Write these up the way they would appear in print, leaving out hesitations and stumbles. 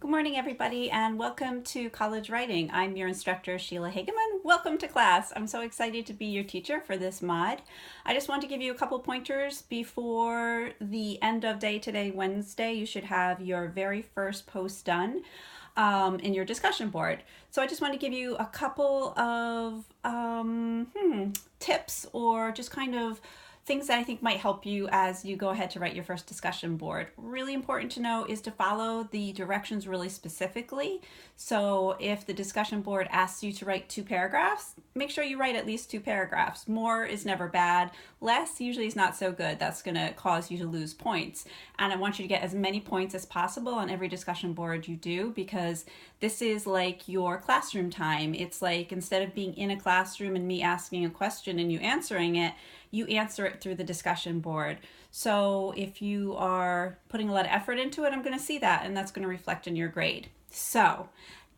Good morning, everybody, and welcome to College Writing. I'm your instructor, Sheila Hageman. Welcome to class. I'm so excited to be your teacher for this mod. I just want to give you a couple pointers before the end of day today, Wednesday. You should have your very first post done in your discussion board. So I just want to give you a couple of tips or just kind of things that I think might help you as you go ahead to write your first discussion board. Really important to know is to follow the directions really specifically. So if the discussion board asks you to write 2 paragraphs, make sure you write at least 2 paragraphs. More is never bad. Less usually is not so good. That's going to cause you to lose points. And I want you to get as many points as possible on every discussion board you do, because this is like your classroom time. It's like instead of being in a classroom and me asking a question and you answering it, you answer it through the discussion board. So if you are putting a lot of effort into it, I'm going to see that, and that's going to reflect in your grade. So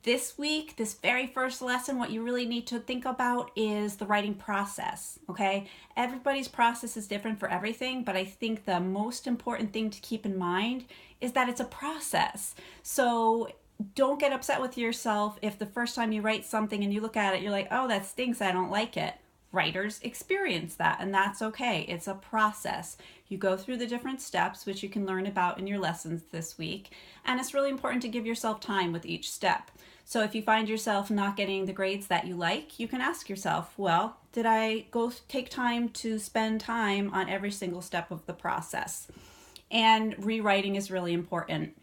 this week, this very first lesson, what you really need to think about is the writing process, okay? Everybody's process is different for everything, but I think the most important thing to keep in mind is that it's a process. So don't get upset with yourself if the first time you write something and you look at it, you're like, oh, that stinks, I don't like it. Writers experience that, and that's okay. It's a process. You go through the different steps, which you can learn about in your lessons this week, and it's really important to give yourself time with each step. So if you find yourself not getting the grades that you like, you can ask yourself, well, did I go take time to spend time on every single step of the process? And rewriting is really important.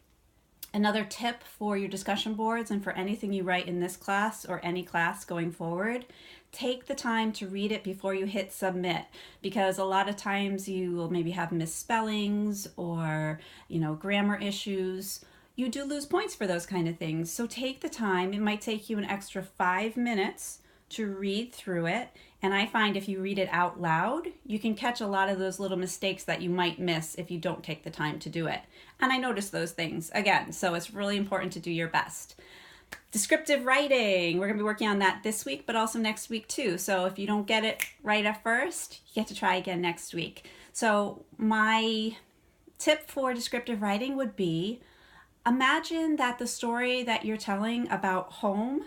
Another tip for your discussion boards and for anything you write in this class or any class going forward, take the time to read it before you hit submit, because a lot of times you will maybe have misspellings or, grammar issues. You do lose points for those kind of things. So take the time. It might take you an extra 5 minutes to read through it. And I find if you read it out loud, you can catch a lot of those little mistakes that you might miss if you don't take the time to do it. And I notice those things again, so it's really important to do your best. Descriptive writing, we're going to be working on that this week, but also next week too. So if you don't get it right at first, you get to try again next week. So my tip for descriptive writing would be, imagine that the story that you're telling about home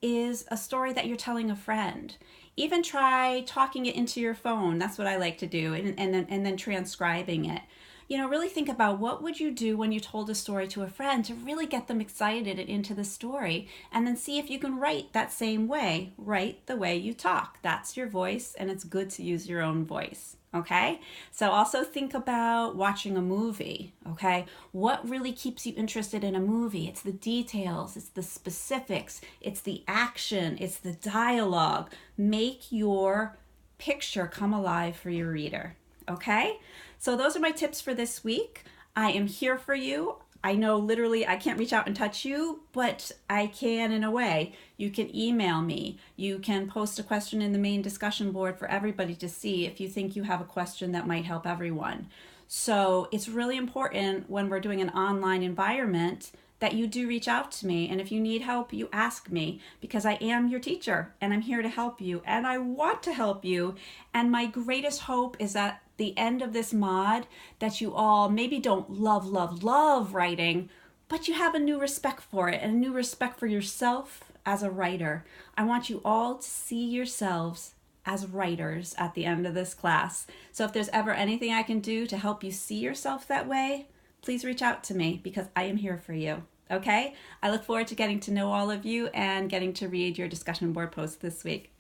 is a story that you're telling a friend. Even try talking it into your phone. That's what I like to do, and then transcribing it. Really think about what would you do when you told a story to a friend to really get them excited and into the story, and then see if you can write that same way. Write the way you talk. That's your voice, and it's good to use your own voice. Okay? So also think about watching a movie, okay? What really keeps you interested in a movie? It's the details, it's the specifics, it's the action, it's the dialogue. Make your picture come alive for your reader, okay? So those are my tips for this week. I am here for you. I know literally I can't reach out and touch you, but I can in a way. You can email me. You can post a question in the main discussion board for everybody to see if you think you have a question that might help everyone. So it's really important when we're doing an online environment that you do reach out to me. And if you need help, you ask me, because I am your teacher and I'm here to help you and I want to help you. And my greatest hope is that the end of this mod, that you all maybe don't love writing, but you have a new respect for it and a new respect for yourself as a writer. I want you all to see yourselves as writers at the end of this class. So if there's ever anything I can do to help you see yourself that way, please reach out to me, because I am here for you. Okay? I look forward to getting to know all of you and getting to read your discussion board posts this week.